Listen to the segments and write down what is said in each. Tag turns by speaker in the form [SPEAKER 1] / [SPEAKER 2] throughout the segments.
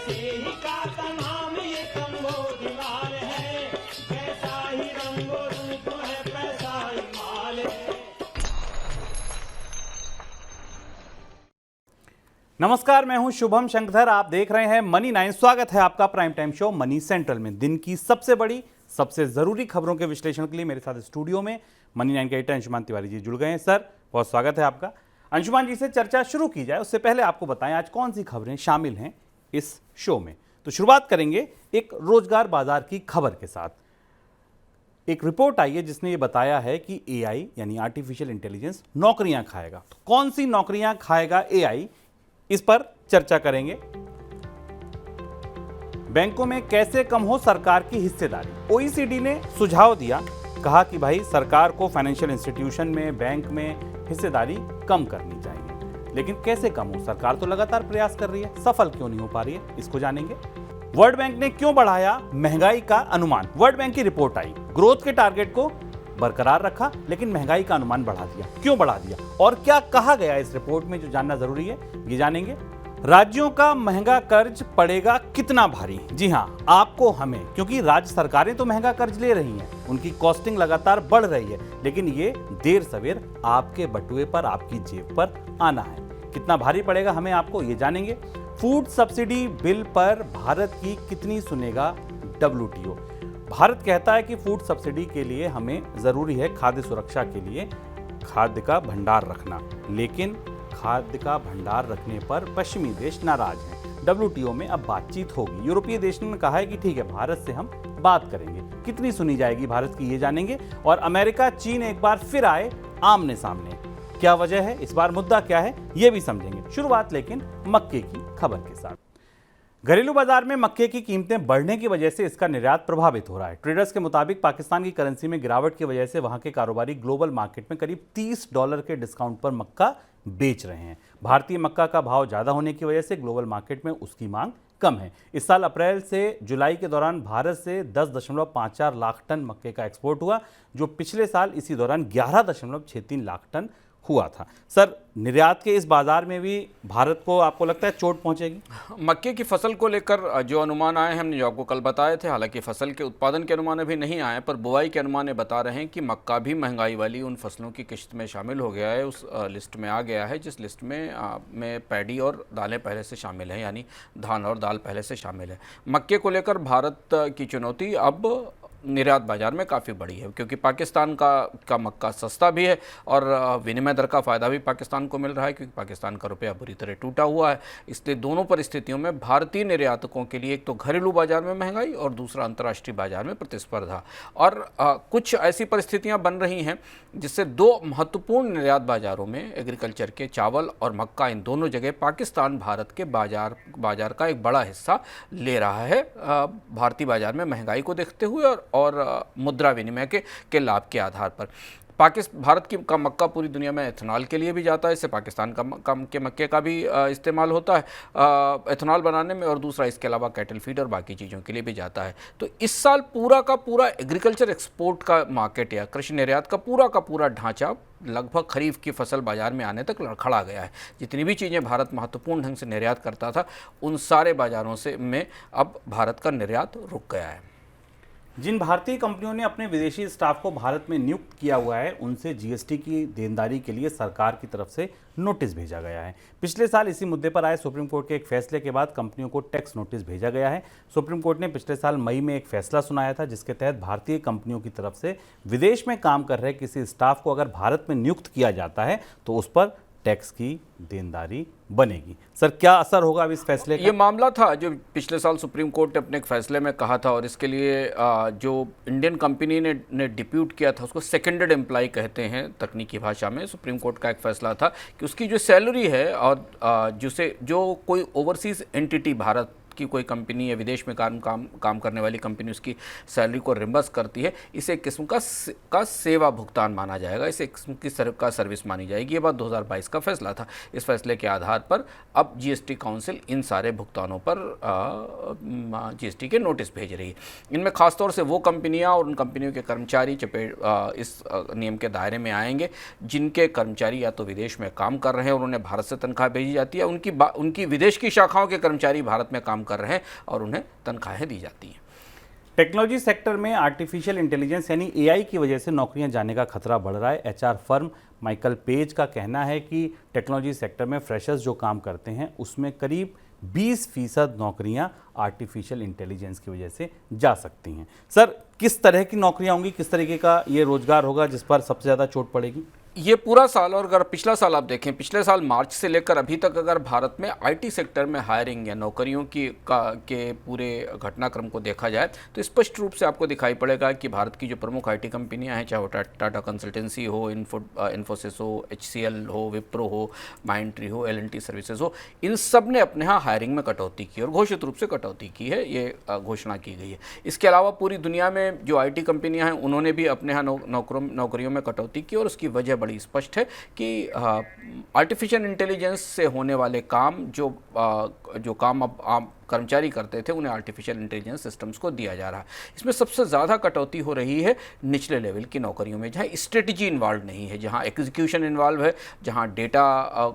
[SPEAKER 1] मसीही का तमाम ये संबोधिमाल है, कैसा ही रंगो रूप है पैसा ही माल है।
[SPEAKER 2] नमस्कार, मैं हूं शुभम शंकर। आप देख रहे हैं मनी 9। स्वागत है आपका prime time show money central में। दिन की सबसे बड़ी, सबसे जरूरी खबरों के विश्लेषण के लिए मेरे साथ स्टूडियो में मनी 9 के एडिटर अंशुमान तिवारी जी जुड़ गए हैं। सर, बहुत स्वागत है आपका। अंशुमान जी से चर्चा शुरू की जाए उससे पहले आपको बताएं आज कौन सी खबरें शामिल हैं इस शो में। तो शुरुआत करेंगे एक रोजगार बाजार की खबर के साथ। एक रिपोर्ट आई है जिसने ये बताया है कि एआई यानी आर्टिफिशियल इंटेलिजेंस नौकरियां खाएगा। तो कौन सी नौकरियां खाएगा एआई, इस पर चर्चा करेंगे। बैंकों में कैसे कम हो सरकार की हिस्सेदारी। ओईसीडी ने सुझाव दिया, कहा कि भाई सरकार को फाइनेंशियल इंस्टीट्यूशन में, बैंक में हिस्सेदारी कम करनी चाहिए। लेकिन कैसे कम हो? सरकार तो लगातार प्रयास कर रही है, सफल क्यों नहीं हो पा रही है, इसको जानेंगे। वर्ल्ड बैंक ने क्यों बढ़ाया महंगाई का अनुमान। वर्ल्ड बैंक की रिपोर्ट आई, ग्रोथ के टारगेट को बरकरार रखा लेकिन महंगाई का अनुमान बढ़ा दिया। क्यों बढ़ा दिया और क्या कहा गया इस रिपोर्ट में, जो जानना जरूरी है, ये जानेंगे। राज्यों का महंगा कर्ज पड़ेगा कितना भारी? जी हां, आपको हमें, क्योंकि राज्य सरकारें तो महंगा कर्ज ले रही हैं, उनकी कॉस्टिंग लगातार बढ़ रही है, लेकिन ये देर सवेर आपके बटुए पर, आपकी जेब पर आना है। कितना भारी पड़ेगा हमें, आपको ये जानेंगे। फूड सब्सिडी बिल पर भारत की कितनी सुनेगा WTO। भारत कहता है कि फूड सब्सिडी के लिए हमें जरूरी है खाद्य सुरक्षा के लिए खाद्य का भंडार रखना, लेकिन खाद्य का भंडार रखने पर पश्चिमी देश नाराज हैं। WTO में अब बातचीत होगी। यूरोपीय देशों ने कहा है कि ठीक है, भारत से हम बात करेंगे। कितनी सुनी जाएगी भारत की, ये जानेंगे। और अमेरिका चीन एक बार फिर आए आमने सामने, क्या वजह है, इस बार मुद्दा क्या है, ये भी समझेंगे। शुरुआत लेकिन मक्के की खबर के साथ। घरेलू बाजार में मक्के की कीमतें बढ़ने की वजह से इसका निर्यात प्रभावित हो रहा है। ट्रेडर्स के मुताबिक पाकिस्तान की करेंसी में गिरावट की वजह से वहां के कारोबारी ग्लोबल मार्केट में करीब $30 के डिस्काउंट पर मक्का बेच रहे हैं। भारतीय मक्का का भाव ज्यादा होने की वजह से ग्लोबल मार्केट में उसकी मांग कम है। इस साल अप्रैल से जुलाई के दौरान भारत से 10.54 लाख टन मक्के का एक्सपोर्ट हुआ, जो पिछले साल इसी दौरान 11.63 लाख टन हुआ था। सर, निर्यात के इस बाजार में भी भारत को आपको लगता है चोट पहुंचेगी?
[SPEAKER 3] मक्के की फसल को लेकर जो अनुमान आए हैं, हमने जो आपको कल बताए थे, हालांकि फसल के उत्पादन के अनुमान अभी नहीं आए, पर बुआई के अनुमान बता रहे हैं कि मक्का भी महंगाई वाली उन फसलों की किश्त में शामिल हो गया है, उस लिस्ट में आ गया है जिस लिस्ट में पैडी और दालें पहले से शामिल हैं, यानी धान और दाल पहले से शामिल है। मक्के को लेकर भारत की चुनौती अब निर्यात बाजार में काफ़ी बड़ी है, क्योंकि पाकिस्तान का मक्का सस्ता भी है और विनिमय दर का फ़ायदा भी पाकिस्तान को मिल रहा है, क्योंकि पाकिस्तान का रुपया बुरी तरह टूटा हुआ है। इसलिए दोनों परिस्थितियों में भारतीय निर्यातकों के लिए एक तो घरेलू बाजार में महंगाई और दूसरा अंतर्राष्ट्रीय बाजार में प्रतिस्पर्धा, और कुछ ऐसी परिस्थितियाँ बन रही हैं जिससे दो महत्वपूर्ण निर्यात बाजारों में एग्रीकल्चर के चावल और मक्का, इन दोनों जगह पाकिस्तान भारत के बाजार का एक बड़ा हिस्सा ले रहा है, भारतीय बाजार में महंगाई को देखते हुए और मुद्रा विनिमय के लाभ के आधार पर। भारत का मक्का पूरी दुनिया में एथेनॉल के लिए भी जाता है, इससे पाकिस्तान के मक्के का भी इस्तेमाल होता है एथेनॉल बनाने में, और दूसरा इसके अलावा कैटल फीड और बाकी चीज़ों के लिए भी जाता है। तो इस साल पूरा का पूरा एग्रीकल्चर एक्सपोर्ट का मार्केट या कृषि निर्यात का पूरा ढांचा लगभग खरीफ की फसल बाजार में आने तक लड़खड़ा गया है। जितनी भी चीज़ें भारत महत्वपूर्ण ढंग से निर्यात करता था, उन सारे बाजारों में अब भारत का निर्यात रुक गया है।
[SPEAKER 2] जिन भारतीय कंपनियों ने अपने विदेशी स्टाफ को भारत में नियुक्त किया हुआ है, उनसे जीएसटी की देनदारी के लिए सरकार की तरफ से नोटिस भेजा गया है। पिछले साल इसी मुद्दे पर आए सुप्रीम कोर्ट के एक फैसले के बाद कंपनियों को टैक्स नोटिस भेजा गया है। सुप्रीम कोर्ट ने पिछले साल मई में एक फैसला सुनाया था, जिसके तहत भारतीय कंपनियों की तरफ से विदेश में काम कर रहे किसी स्टाफ को अगर भारत में नियुक्त किया जाता है तो उस पर टैक्स की देनदारी बनेगी। सर, क्या असर होगा अब इस फैसले का?
[SPEAKER 3] ये मामला था जो पिछले साल सुप्रीम कोर्ट ने अपने एक फैसले में कहा था, और इसके लिए जो इंडियन कंपनी ने डिप्यूट किया था, उसको सेकेंडेड एम्प्लॉय कहते हैं तकनीकी भाषा में। सुप्रीम कोर्ट का एक फैसला था कि उसकी जो सैलरी है और जो कोई ओवरसीज एंटिटी भारत की कोई कंपनी या विदेश में काम करने वाली कंपनी उसकी सैलरी को रिम्बर्स करती है, इसे एक किस्म का सेवा भुगतान माना जाएगा, इसे एक किस्म की सर्विस मानी जाएगी। ये बात 2022 का फैसला था। इस फैसले के आधार पर अब जीएसटी काउंसिल इन सारे भुगतानों पर जीएसटी के नोटिस भेज रही है। इनमें खासतौर से वो कंपनियां और उन कंपनियों के कर्मचारी इस नियम के दायरे में आएंगे जिनके कर्मचारी या तो विदेश में काम कर रहे हैं और उन्हें भारत से तनख्वाह भेजी जाती है, उनकी विदेश की शाखाओं के कर्मचारी भारत में काम कर रहे हैं और उन्हें तनख्वाहें दी जाती हैं।
[SPEAKER 2] टेक्नोलॉजी सेक्टर में आर्टिफिशियल इंटेलिजेंस यानी एआई की वजह से नौकरियां जाने का खतरा बढ़ रहा है। एचआर फर्म माइकल पेज का कहना है कि टेक्नोलॉजी सेक्टर में फ्रेशर्स जो काम करते हैं उसमें करीब 20% नौकरियां आर्टिफिशियल इंटेलिजेंस की वजह से जा सकती हैं। सर, किस तरह की नौकरियां होंगी, किस तरीके का ये रोजगार होगा जिस पर सबसे ज़्यादा चोट पड़ेगी?
[SPEAKER 3] ये पूरा साल, और अगर पिछला साल आप देखें, पिछले साल मार्च से लेकर अभी तक अगर भारत में आईटी सेक्टर में हायरिंग या नौकरियों के पूरे घटनाक्रम को देखा जाए तो स्पष्ट रूप से आपको दिखाई पड़ेगा कि भारत की जो प्रमुख आईटी कंपनियां हैं, चाहे वो टाटा कंसल्टेंसी हो, इन्फोसिस हो, HCL हो, विप्रो हो, माइंडट्री हो, L&T सर्विसेज हो, इन सब ने अपने यहाँ हायरिंग में कटौती की और घोषित रूप से कटौती की है, ये घोषणा की गई है। इसके अलावा पूरी दुनिया में जो आईटी कंपनियां हैं उन्होंने भी अपने यहाँ नौकरियों में कटौती की और उसकी वजह बड़ी स्पष्ट है कि आर्टिफिशियल इंटेलिजेंस से होने वाले काम जो काम अब आम कर्मचारी करते थे उन्हें आर्टिफिशियल इंटेलिजेंस सिस्टम्स को दिया जा रहा है। इसमें सबसे ज़्यादा कटौती हो रही है निचले लेवल की नौकरियों में, जहाँ स्ट्रेटजी इन्वॉल्व नहीं है, जहाँ एग्जीक्यूशन इन्वॉल्व है, जहाँ डेटा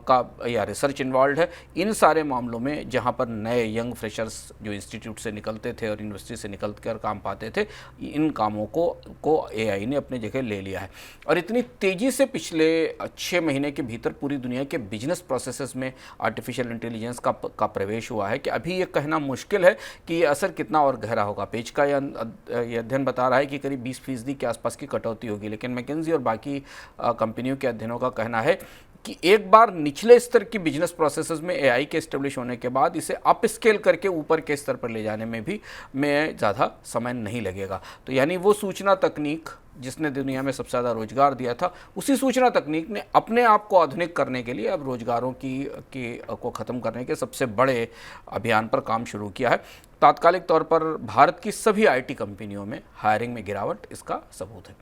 [SPEAKER 3] का या रिसर्च इन्वॉल्व है। इन सारे मामलों में जहाँ पर नए यंग फ्रेशर्स जो इंस्टीट्यूट से निकलते थे और यूनिवर्सिटी से निकल कर काम पाते थे, इन कामों को AI ने अपने जगह ले लिया है। और इतनी तेज़ी से पिछले 6 महीने के भीतर पूरी दुनिया के बिजनेस प्रोसेसेस में आर्टिफिशियल इंटेलिजेंस का प्रवेश हुआ है कि अभी ये कहना मुश्किल है कि ये असर कितना और गहरा होगा। पेज का ये अध्ययन बता रहा है कि करीब 20% के आसपास की कटौती होगी, लेकिन मैकेंजी और बाकी कंपनियों के अध्ययनों का कहना है कि एक बार निचले स्तर की बिजनेस प्रोसेसेस में AI के एस्टेब्लिश होने के बाद इसे अप स्केल करके ऊपर के स्तर पर ले जाने में भी ज़्यादा समय नहीं लगेगा। तो यानी वो सूचना तकनीक जिसने दुनिया में सबसे ज़्यादा रोजगार दिया था, उसी सूचना तकनीक ने अपने आप को आधुनिक करने के लिए अब रोजगारों को ख़त्म करने के सबसे बड़े अभियान पर काम शुरू किया है। तात्कालिक तौर पर भारत की सभी IT कंपनियों में हायरिंग में गिरावट इसका सबूत है।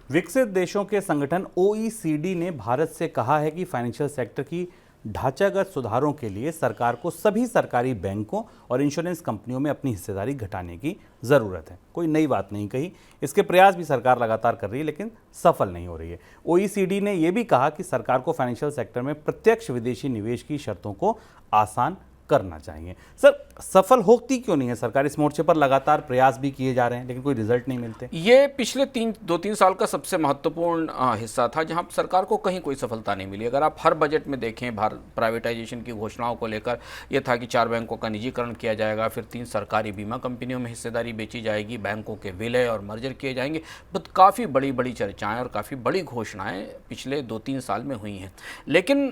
[SPEAKER 2] विकसित देशों के संगठन OECD ने भारत से कहा है कि फाइनेंशियल सेक्टर की ढांचागत सुधारों के लिए सरकार को सभी सरकारी बैंकों और इंश्योरेंस कंपनियों में अपनी हिस्सेदारी घटाने की ज़रूरत है। कोई नई बात नहीं कही, इसके प्रयास भी सरकार लगातार कर रही है लेकिन सफल नहीं हो रही है। OECD ने यह भी कहा कि सरकार को फाइनेंशियल सेक्टर में प्रत्यक्ष विदेशी निवेश की शर्तों को आसान करना चाहिए। सर, सफल होती क्यों नहीं है सरकार? इस मोर्चे पर लगातार प्रयास भी किए जा रहे हैं लेकिन कोई रिजल्ट नहीं मिलते।
[SPEAKER 3] ये पिछले 2-3 साल का सबसे महत्वपूर्ण हिस्सा था जहां सरकार को कहीं कोई सफलता नहीं मिली। अगर आप हर बजट में देखें, प्राइवेटाइजेशन की घोषणाओं को लेकर यह था कि 4 बैंकों का निजीकरण किया जाएगा, फिर 3 सरकारी बीमा कंपनियों में हिस्सेदारी बेची जाएगी, बैंकों के विलय और मर्जर किए जाएंगे। बहुत काफ़ी बड़ी बड़ी चर्चाएँ और काफ़ी बड़ी घोषणाएँ पिछले 2-3 साल में हुई हैं, लेकिन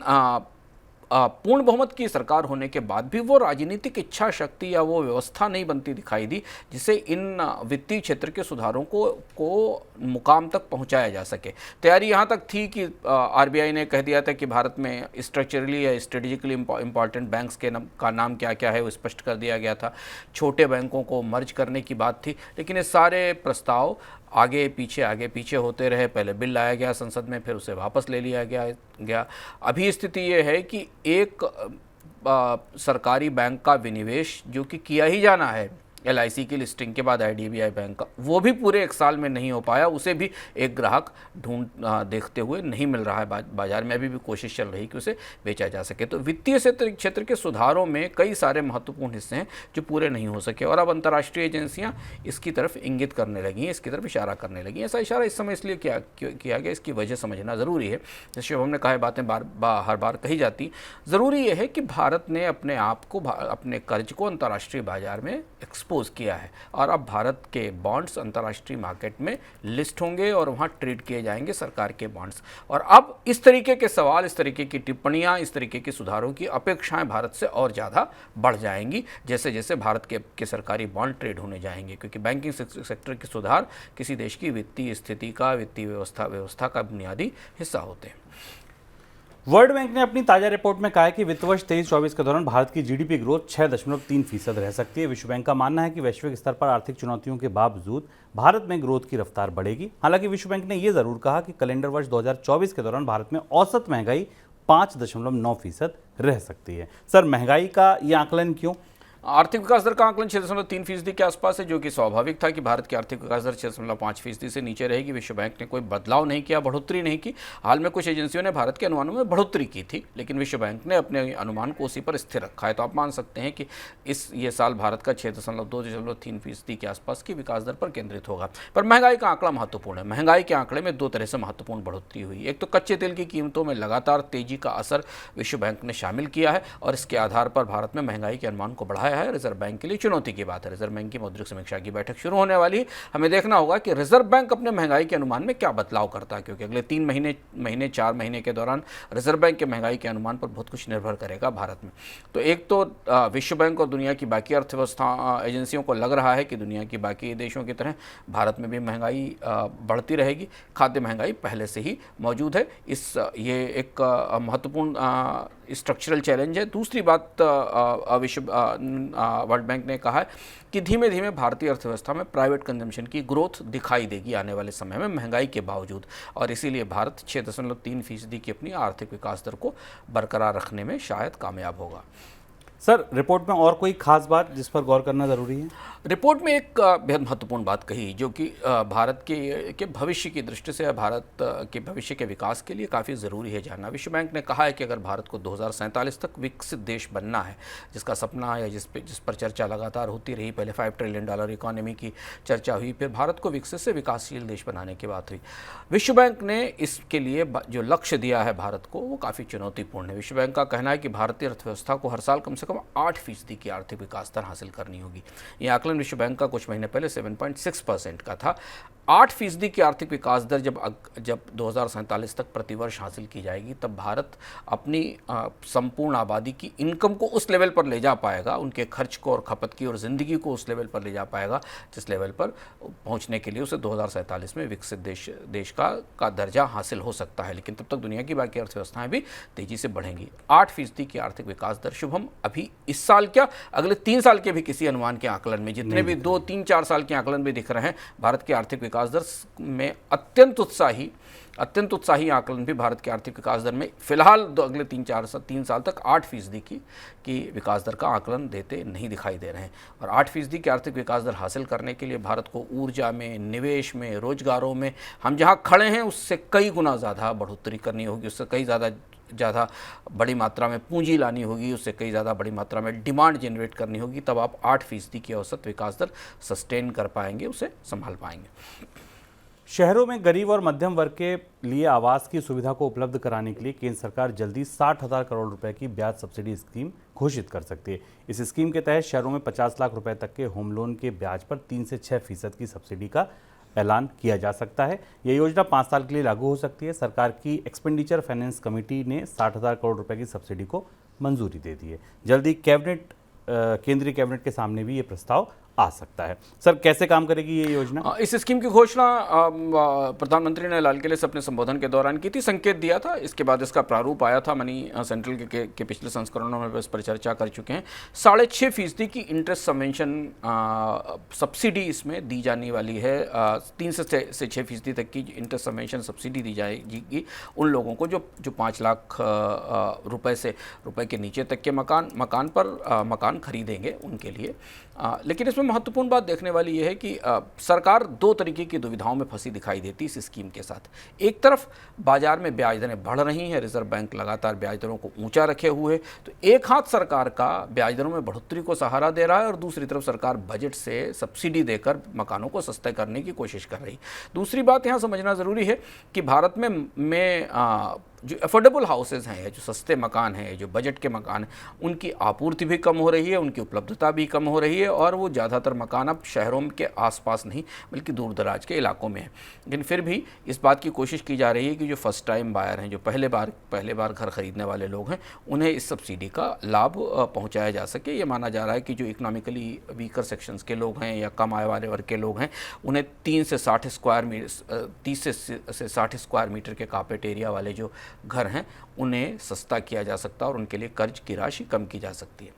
[SPEAKER 3] पूर्ण बहुमत की सरकार होने के बाद भी वो राजनीतिक इच्छा शक्ति या वो व्यवस्था नहीं बनती दिखाई दी जिससे इन वित्तीय क्षेत्र के सुधारों को मुकाम तक पहुंचाया जा सके। तैयारी यहाँ तक थी कि RBI ने कह दिया था कि भारत में स्ट्रक्चरली या स्ट्रेटेजिकली इंपॉर्टेंट बैंक्स का नाम क्या क्या है वो स्पष्ट कर दिया गया था। छोटे बैंकों को मर्ज करने की बात थी, लेकिन ये सारे प्रस्ताव आगे पीछे होते रहे। पहले बिल लाया गया संसद में, फिर उसे वापस ले लिया गया। अभी स्थिति ये है कि एक सरकारी बैंक का विनिवेश जो कि किया ही जाना है LIC की लिस्टिंग के बाद IDBI बैंक का, वो भी पूरे 1 साल में नहीं हो पाया। उसे भी एक ग्राहक देखते हुए नहीं मिल रहा है बाजार में। अभी भी कोशिश चल रही कि उसे बेचा जा सके। तो वित्तीय क्षेत्र के सुधारों में कई सारे महत्वपूर्ण हिस्से हैं जो पूरे नहीं हो सके और अब अंतर्राष्ट्रीय एजेंसियां इसकी तरफ इंगित करने लगी हैं, इसकी तरफ इशारा करने लगी हैं। ऐसा इशारा इस समय इसलिए किया गया, इसकी वजह समझना ज़रूरी है। जैसे हमने कहा, बातें हर बार कही जाती। ज़रूरी यह है कि भारत ने अपने आप को, अपने कर्ज को अंतर्राष्ट्रीय बाजार में एक्सपोज किया है और अब भारत के बॉन्ड्स अंतर्राष्ट्रीय मार्केट में लिस्ट होंगे और वहां ट्रेड किए जाएंगे सरकार के बॉन्ड्स। और अब इस तरीके के सवाल, इस तरीके की टिप्पणियां, इस तरीके के सुधारों की अपेक्षाएं भारत से और ज़्यादा बढ़ जाएंगी जैसे जैसे भारत के सरकारी बॉन्ड ट्रेड होने जाएंगे, क्योंकि बैंकिंग सेक्टर के सुधार किसी देश की वित्तीय स्थिति का, वित्तीय व्यवस्था का बुनियादी हिस्सा होते हैं।
[SPEAKER 2] वर्ल्ड बैंक ने अपनी ताजा रिपोर्ट में कहा है कि वित्त वर्ष 23-24 के दौरान भारत की GDP ग्रोथ 6.3% रह सकती है। विश्व बैंक का मानना है कि वैश्विक स्तर पर आर्थिक चुनौतियों के बावजूद भारत में ग्रोथ की रफ्तार बढ़ेगी। हालांकि विश्व बैंक ने यह जरूर कहा कि कैलेंडर वर्ष 2024 के दौरान भारत में औसत महंगाई 5.9% रह सकती है। सर, महंगाई का ये आकलन क्यों?
[SPEAKER 3] आर्थिक विकास दर का आकलन 6.3% के आसपास है, जो कि स्वाभाविक था कि भारत की आर्थिक विकास दर 6.5% से नीचे रहेगी। विश्व बैंक ने कोई बदलाव नहीं किया, बढ़ोतरी नहीं की। हाल में कुछ एजेंसियों ने भारत के अनुमानों में बढ़ोतरी की थी, लेकिन विश्व बैंक ने अपने अनुमान को उसी पर स्थिर रखा है। तो आप मान सकते हैं कि ये साल भारत का 6.2-3% के आसपास की विकास दर पर केंद्रित होगा। पर महंगाई का आंकड़ा महत्वपूर्ण है। महंगाई के आंकड़े में दो तरह से महत्वपूर्ण बढ़ोतरी हुई। एक तो कच्चे तेल की कीमतों में लगातार तेजी का असर विश्व बैंक ने शामिल किया है और इसके आधार पर भारत में महंगाई के अनुमान को बढ़ाया है। रिजर्व बैंक के लिए चुनौती की बात है। रिजर्व बैंक की मौद्रिक समीक्षा की बैठक शुरू होने वाली है। हमें देखना होगा कि रिजर्व बैंक अपने महंगाई के अनुमान में क्या बदलाव करता है, क्योंकि अगले 3 महीने 4 महीने के दौरान रिजर्व बैंक के महंगाई के अनुमान पर बहुत कुछ निर्भर करेगा भारत में। तो एक तो विश्व बैंक और दुनिया की बाकी अर्थव्यवस्था एजेंसियों को लग रहा है कि दुनिया की बाकी देशों की तरह भारत में भी महंगाई बढ़ती रहेगी। खाद्य महंगाई पहले से ही मौजूद है। ये एक महत्वपूर्ण स्ट्रक्चरल चैलेंज है। दूसरी बात, वर्ल्ड बैंक ने कहा है कि धीमे धीमे भारतीय अर्थव्यवस्था में प्राइवेट कंजम्पशन की ग्रोथ दिखाई देगी आने वाले समय में महंगाई के बावजूद, और इसीलिए भारत 6.3% की अपनी आर्थिक विकास दर को बरकरार रखने में शायद कामयाब होगा।
[SPEAKER 2] सर, रिपोर्ट में और कोई खास बात जिस पर गौर करना जरूरी है?
[SPEAKER 3] रिपोर्ट में एक बेहद महत्वपूर्ण बात कही, जो कि भारत के भविष्य की दृष्टि से, भारत के भविष्य के विकास के लिए काफ़ी ज़रूरी है जानना। विश्व बैंक ने कहा है कि अगर भारत को 2047 तक विकसित देश बनना है, जिसका सपना या जिस पर चर्चा लगातार होती रही, पहले $5 ट्रिलियन इकॉनमी की चर्चा हुई, फिर भारत को विकसित से विकासशील देश बनाने की बात हुई। विश्व बैंक ने इसके लिए जो लक्ष्य दिया है भारत को, वो काफ़ी चुनौतीपूर्ण है। विश्व बैंक का कहना है कि भारतीय अर्थव्यवस्था को हर साल कम से कम 8% की आर्थिक विकास दर हासिल करनी होगी। ये आकलन विश्व बैंक का कुछ महीने पहले 7.6% का था। 8% की आर्थिक विकास दर जब 2047 तक प्रतिवर्ष हासिल की जाएगी, तब भारत अपनी संपूर्ण आबादी की इनकम को उस लेवल पर ले जा पाएगा, उनके खर्च को और खपत की और ज़िंदगी को उस लेवल पर ले जा पाएगा जिस लेवल पर पहुंचने के लिए उसे 2047 में विकसित देश का दर्जा हासिल हो सकता है। लेकिन तब तक दुनिया की बाकी अर्थव्यवस्थाएं भी तेज़ी से बढ़ेंगी। 8% की आर्थिक विकास दर शुभम अभी इस साल क्या, अगले 3 साल के भी किसी अनुमान के आकलन में, जितने भी 2, 3, 4 साल के आकलन भी दिख रहे हैं, भारत की आर्थिक विकास दर में अत्यंत उत्साही आकलन भी भारत की आर्थिक विकास दर में फिलहाल अगले 3 साल तक 8% की विकास दर का आकलन देते नहीं दिखाई दे रहे हैं। और 8% की आर्थिक विकास दर हासिल करने के लिए भारत को ऊर्जा में, निवेश में, रोजगारों में हम जहां खड़े हैं उससे कई गुना ज़्यादा बढ़ोतरी करनी होगी, उससे कई ज़्यादा बड़ी मात्रा में पूंजी लानी होगी, उससे कई ज़्यादा बड़ी मात्रा में डिमांड जनरेट करनी होगी। तब आप 8% की औसत विकास दर सस्टेन कर पाएंगे, उसे संभाल पाएंगे।
[SPEAKER 2] शहरों में गरीब और मध्यम वर्ग के लिए आवास की सुविधा को उपलब्ध कराने के लिए केंद्र सरकार जल्दी 60,000 करोड़ रुपए की ब्याज सब्सिडी स्कीम घोषित कर सकती है। इस स्कीम के तहत शहरों में 50 लाख रुपए तक के होम लोन के ब्याज पर 3 से 6% की सब्सिडी का ऐलान किया जा सकता है। यह योजना 5 साल के लिए लागू हो सकती है। सरकार की एक्सपेंडिचर फाइनेंस कमेटी ने 60,000 करोड़ रुपए की सब्सिडी को मंजूरी दे दी है। जल्दी केंद्रीय कैबिनेट के सामने भी ये प्रस्ताव आ सकता है। सर, कैसे काम करेगी ये योजना?
[SPEAKER 3] इस स्कीम की घोषणा प्रधानमंत्री ने लाल किले से अपने संबोधन के दौरान की थी, संकेत दिया था। इसके बाद इसका प्रारूप आया था। सेंट्रल के पिछले संस्करणों में इस पर चर्चा कर चुके हैं। 6.5% की इंटरेस्ट सबवेंशन सब्सिडी इसमें दी जाने वाली है। 3 से 6% तक की इंटरेस्ट सबवेंशन सब्सिडी दी जाएगी उन लोगों को जो 5 लाख रुपए के नीचे तक के मकान खरीदेंगे उनके लिए। लेकिन इसमें महत्वपूर्ण बात देखने वाली यह है कि सरकार 2 तरीके की दुविधाओं में फंसी दिखाई देती इस स्कीम के साथ। एक तरफ बाजार में ब्याज दरें बढ़ रही हैं, रिजर्व बैंक लगातार ब्याज दरों को ऊंचा रखे हुए, तो एक हाथ सरकार का ब्याज दरों में बढ़ोतरी को सहारा दे रहा है और दूसरी तरफ सरकार बजट से सब्सिडी देकर मकानों को सस्ते करने की कोशिश कर रही। दूसरी बात यहाँ समझना ज़रूरी है कि भारत में जो अफोर्डेबल हाउसेज हैं, जो सस्ते मकान हैं, जो बजट के मकान हैं, उनकी आपूर्ति भी कम हो रही है, उनकी उपलब्धता भी कम हो रही है और वो ज़्यादातर मकान अब शहरों के आसपास नहीं बल्कि दूर दराज के इलाकों में हैं। लेकिन फिर भी इस बात की कोशिश की जा रही है कि जो फर्स्ट टाइम बायर हैं, जो पहले बार घर खरीदने वाले लोग हैं, उन्हें इस सब्सिडी का लाभ पहुँचाया जा सके। ये माना जा रहा है कि जो इकोनॉमिकली वीकर सेक्शंस के लोग हैं या कम आय वाले वर्ग के लोग हैं, उन्हें 30 से 60 स्क्वायर मीटर के कार्पेट एरिया वाले जो घर हैं उन्हें सस्ता किया जा सकता है और उनके लिए कर्ज की राशि कम की जा सकती है।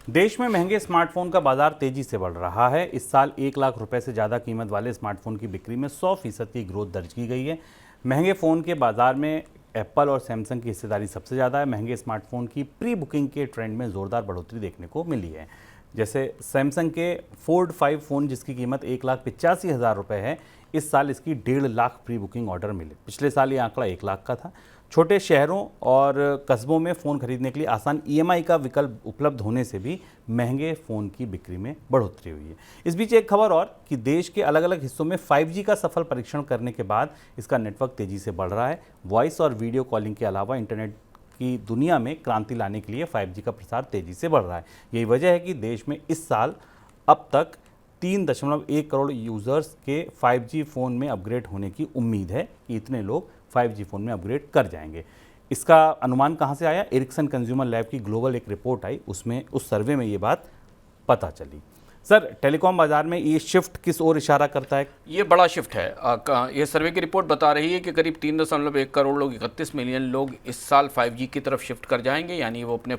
[SPEAKER 2] देश में महंगे स्मार्टफोन का बाजार तेजी से बढ़ रहा है। इस साल 1 लाख रुपए से ज़्यादा कीमत वाले स्मार्टफोन की बिक्री में 100% की ग्रोथ दर्ज की गई है। महंगे फ़ोन के बाजार में एप्पल और सैमसंग की हिस्सेदारी सबसे ज़्यादा है। महंगे स्मार्टफोन की प्री बुकिंग के ट्रेंड में ज़ोरदार बढ़ोतरी देखने को मिली है। जैसे सैमसंग के फोल्ड 5 फ़ोन जिसकी कीमत 1,85,000 रुपये है, इस साल इसकी 1.5 लाख प्री बुकिंग ऑर्डर मिले। पिछले साल ये आंकड़ा 1 लाख का था। छोटे शहरों और कस्बों में फ़ोन खरीदने के लिए आसान EMI का विकल्प उपलब्ध होने से भी महंगे फ़ोन की बिक्री में बढ़ोतरी हुई है। इस बीच एक खबर और कि देश के अलग अलग हिस्सों में 5G का सफल परीक्षण करने के बाद इसका नेटवर्क तेज़ी से बढ़ रहा है। वॉइस और वीडियो कॉलिंग के अलावा इंटरनेट की दुनिया में क्रांति लाने के लिए 5G का प्रसार तेज़ी से बढ़ रहा है। यही वजह है कि देश में इस साल अब तक 3.1 करोड़ यूज़र्स के 5G फ़ोन में अपग्रेड होने की उम्मीद है कि इतने लोग 5G फ़ोन में अपग्रेड कर जाएंगे। इसका अनुमान कहाँ से आया? एरिक्सन कंज्यूमर लैब की ग्लोबल एक रिपोर्ट आई, उसमें उस सर्वे में ये बात पता चली। सर, टेलीकॉम बाजार में ये शिफ्ट किस ओर इशारा करता है?
[SPEAKER 3] ये बड़ा शिफ्ट है। ये सर्वे की रिपोर्ट बता रही है कि करीब 3.1 करोड़ लोग, 31 मिलियन लोग इस साल 5G की तरफ शिफ्ट कर जाएंगे, यानी वो अपने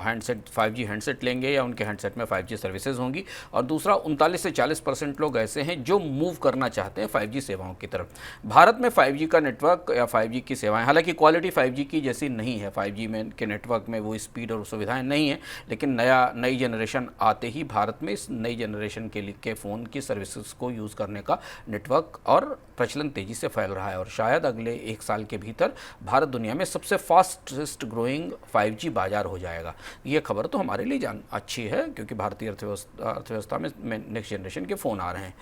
[SPEAKER 3] हैंडसेट 5G हैंडसेट लेंगे या उनके हैंडसेट में 5G सर्विसेज होंगी। और दूसरा 39 से 40% लोग ऐसे हैं जो मूव करना चाहते हैं 5G सेवाओं की तरफ। भारत में 5G का नेटवर्क या 5G की सेवाएं, हालांकि क्वालिटी 5G की जैसी नहीं है, 5G में के नेटवर्क में वो स्पीड और सुविधाएँ नहीं हैं, लेकिन नई जनरेशन आते ही भारत में इस नई जनरेशन के फ़ोन की सर्विसेज को यूज़ करने का नेटवर्क और प्रचलन तेज़ी से फैल रहा है। और शायद अगले 1 साल के भीतर भारत दुनिया में सबसे फास्टेस्ट ग्रोइंग 5G बाजार हो जाएगा। ये खबर तो हमारे लिए अच्छी है, क्योंकि भारतीय अर्थव्यवस्था में नेक्स्ट जनरेशन के फ़ोन आ रहे हैं।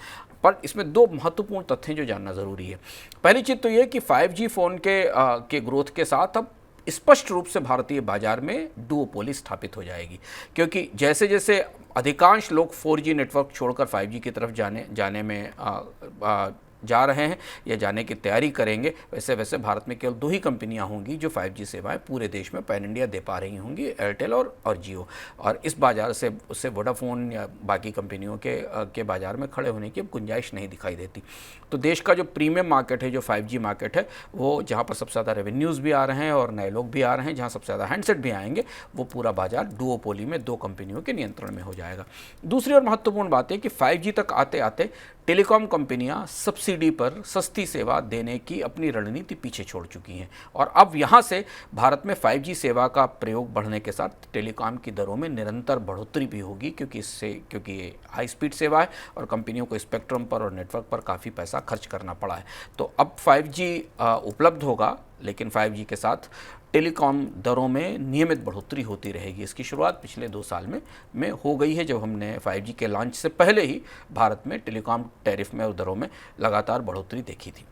[SPEAKER 3] पर इसमें 2 महत्वपूर्ण तथ्य हैं जो जानना ज़रूरी है। पहली चीज़ तो ये कि 5G फ़ोन के ग्रोथ के साथ अब स्पष्ट रूप से भारतीय बाजार में डुओपोली स्थापित हो जाएगी, क्योंकि जैसे जैसे अधिकांश लोग 4G नेटवर्क छोड़कर 5G की तरफ जाने में जा रहे हैं या जाने की तैयारी करेंगे, वैसे वैसे भारत में केवल 2 ही कंपनियां होंगी जो 5G सेवाएं पूरे देश में पैन इंडिया दे पा रही होंगी, एयरटेल और जियो। और इस बाजार से उससे वोडाफोन या बाकी कंपनियों के बाजार में खड़े होने की अब गुंजाइश नहीं दिखाई देती। तो देश का जो प्रीमियम मार्केट है, जो 5G मार्केट है, वो जहाँ पर सबसे ज़्यादा रेवेन्यूज़ भी आ रहे हैं और नए लोग भी आ रहे हैं, जहाँ सबसे ज़्यादा हैंडसेट भी आएंगे, वो पूरा बाजार डुओपोली में 2 कंपनियों के नियंत्रण में हो जाएगा। दूसरी और महत्वपूर्ण बात है कि 5G तक आते आते टेलीकॉम कंपनियां सब्सिडी पर सस्ती सेवा देने की अपनी रणनीति पीछे छोड़ चुकी हैं, और अब यहां से भारत में 5G सेवा का प्रयोग बढ़ने के साथ टेलीकॉम की दरों में निरंतर बढ़ोतरी भी होगी, क्योंकि ये हाई स्पीड सेवा है और कंपनियों को स्पेक्ट्रम पर और नेटवर्क पर काफ़ी पैसा खर्च करना पड़ा है। तो अब 5G उपलब्ध होगा, लेकिन 5G के साथ टेलीकॉम दरों में नियमित बढ़ोतरी होती रहेगी। इसकी शुरुआत पिछले 2 साल में हो गई है, जब हमने 5G के लॉन्च से पहले ही भारत में टेलीकॉम टैरिफ में और दरों में लगातार बढ़ोतरी देखी थी।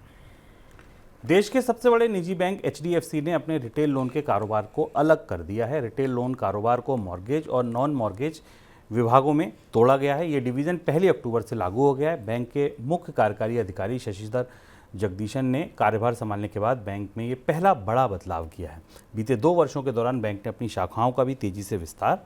[SPEAKER 2] देश के सबसे बड़े निजी बैंक HDFC ने अपने रिटेल लोन के कारोबार को अलग कर दिया है। रिटेल लोन कारोबार को मॉर्गेज और नॉन मॉर्गेज विभागों में तोड़ा गया है। ये डिवीज़न 1 अक्टूबर से लागू हो गया है। बैंक के मुख्य कार्यकारी अधिकारी शशिधर जगदीशन ने कार्यभार संभालने के बाद बैंक में ये पहला बड़ा बदलाव किया है। बीते 2 वर्षों के दौरान बैंक ने अपनी शाखाओं का भी तेजी से विस्तार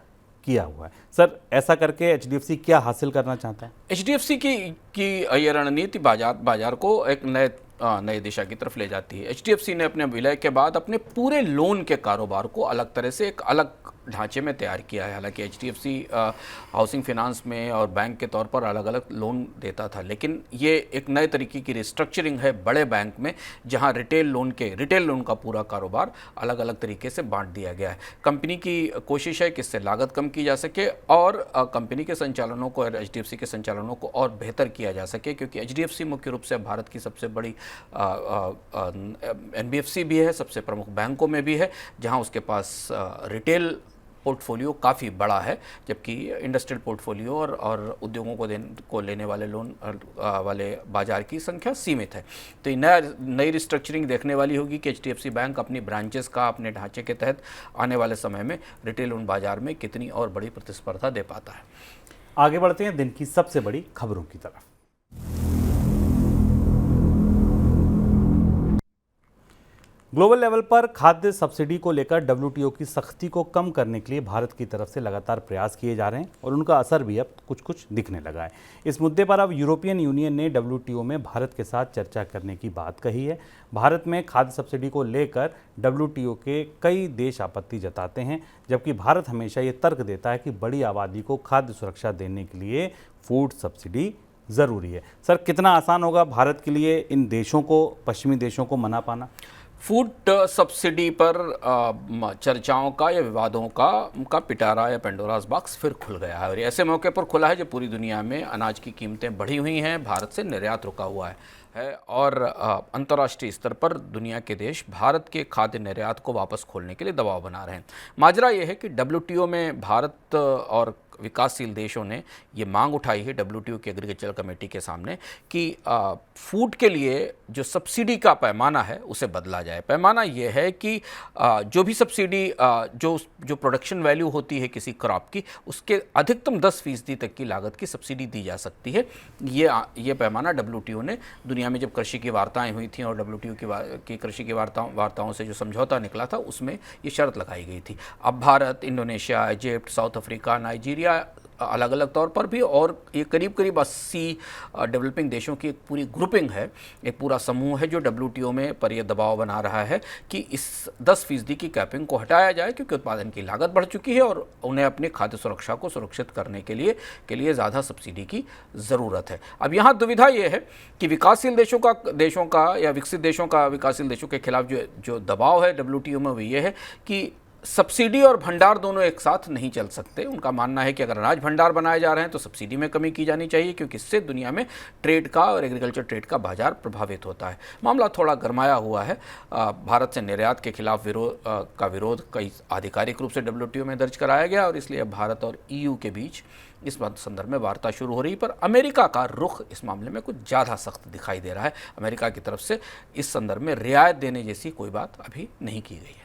[SPEAKER 2] किया हुआ है। सर, ऐसा करके HDFC क्या हासिल करना चाहता है?
[SPEAKER 3] HDFC की ये रणनीति बाजार को एक नए दिशा की तरफ ले जाती है। HDFC ने अपने विलय के बाद अपने पूरे लोन के कारोबार को अलग तरह से एक अलग ढांचे में तैयार किया है। हालांकि HDFC हाउसिंग फाइनेंस में और बैंक के तौर पर अलग अलग लोन देता था, लेकिन ये एक नए तरीके की रिस्ट्रक्चरिंग है बड़े बैंक में, जहां रिटेल लोन का पूरा कारोबार अलग अलग तरीके से बांट दिया गया है। कंपनी की कोशिश है कि इससे लागत कम की जा सके और कंपनी के संचालनों को और HDFC के संचालनों को और बेहतर किया जा सके, क्योंकि HDFC मुख्य रूप से भारत की सबसे बड़ी NBFC भी है, सबसे प्रमुख बैंकों में भी है, जहां उसके पास रिटेल पोर्टफोलियो काफ़ी बड़ा है, जबकि इंडस्ट्रियल पोर्टफोलियो और उद्योगों को लेने वाले लोन वाले बाजार की संख्या सीमित है। तो नई रिस्ट्रक्चरिंग देखने वाली होगी कि HDFC बैंक अपनी ब्रांचेस का अपने ढांचे के तहत आने वाले समय में रिटेल लोन बाजार में कितनी और बड़ी प्रतिस्पर्धा दे पाता है।
[SPEAKER 2] आगे बढ़ते हैं दिन की सबसे बड़ी खबरों की तरफ। ग्लोबल लेवल पर खाद्य सब्सिडी को लेकर WTO की सख्ती को कम करने के लिए भारत की तरफ से लगातार प्रयास किए जा रहे हैं और उनका असर भी अब कुछ दिखने लगा है। इस मुद्दे पर अब यूरोपियन यूनियन ने WTO में भारत के साथ चर्चा करने की बात कही है। भारत में खाद्य सब्सिडी को लेकर WTO के कई देश आपत्ति जताते हैं, जबकि भारत हमेशा ये तर्क देता है कि बड़ी आबादी को खाद्य सुरक्षा देने के लिए फूड सब्सिडी ज़रूरी है। सर, कितना आसान होगा भारत के लिए इन देशों को, पश्चिमी देशों को मना पाना?
[SPEAKER 3] फूड सब्सिडी पर चर्चाओं का या विवादों का पिटारा या पेंडोरास बॉक्स फिर खुल गया है और ये ऐसे मौके पर खुला है जब पूरी दुनिया में अनाज की कीमतें बढ़ी हुई हैं, भारत से निर्यात रुका हुआ है और अंतर्राष्ट्रीय स्तर पर दुनिया के देश भारत के खाद्य निर्यात को वापस खोलने के लिए दबाव बना रहे हैं। माजरा ये है कि WTO में भारत और विकासशील देशों ने ये मांग उठाई है WTO की एग्रीकल्चर कमेटी के सामने कि फूड के लिए जो सब्सिडी का पैमाना है उसे बदला जाए। पैमाना ये है कि जो भी सब्सिडी जो प्रोडक्शन वैल्यू होती है किसी क्रॉप की, उसके अधिकतम 10% तक की लागत की सब्सिडी दी जा सकती है। ये पैमाना WTO ने दुनिया में जब कृषि की वार्ताएं हुई थी और WTO की कृषि की वार्ताओं से जो समझौता निकला था उसमें ये शर्त लगाई गई थी। अब Bharat, Indonesia, Egypt, south Africa, Nigeria अलग अलग तौर पर भी और ये करीब 80 डेवलपिंग देशों की एक पूरी ग्रुपिंग है, एक पूरा समूह है जो WTO में पर यह दबाव बना रहा है कि इस 10% की कैपिंग को हटाया जाए क्योंकि उत्पादन की लागत बढ़ चुकी है और उन्हें अपनी खाद्य सुरक्षा को सुरक्षित करने के लिए ज़्यादा सब्सिडी की ज़रूरत है। अब यहाँ दुविधा ये है कि विकासशील देशों का या विकसित देशों का विकासशील देशों के खिलाफ जो दबाव है WTO में वो ये है कि सब्सिडी और भंडार दोनों एक साथ नहीं चल सकते। उनका मानना है कि अगर अनाज भंडार बनाए जा रहे हैं तो सब्सिडी में कमी की जानी चाहिए क्योंकि इससे दुनिया में ट्रेड का और एग्रीकल्चर ट्रेड का बाजार प्रभावित होता है। मामला थोड़ा गरमाया हुआ है। भारत से निर्यात के खिलाफ विरोध कई आधिकारिक रूप से WTO में दर्ज कराया गया और इसलिए भारत और EU के बीच इस बात संदर्भ में वार्ता शुरू हो रही, पर अमेरिका का रुख इस मामले में कुछ ज़्यादा सख्त दिखाई दे रहा है। अमेरिका की तरफ से इस संदर्भ में रियायत देने जैसी कोई बात अभी नहीं की गई है।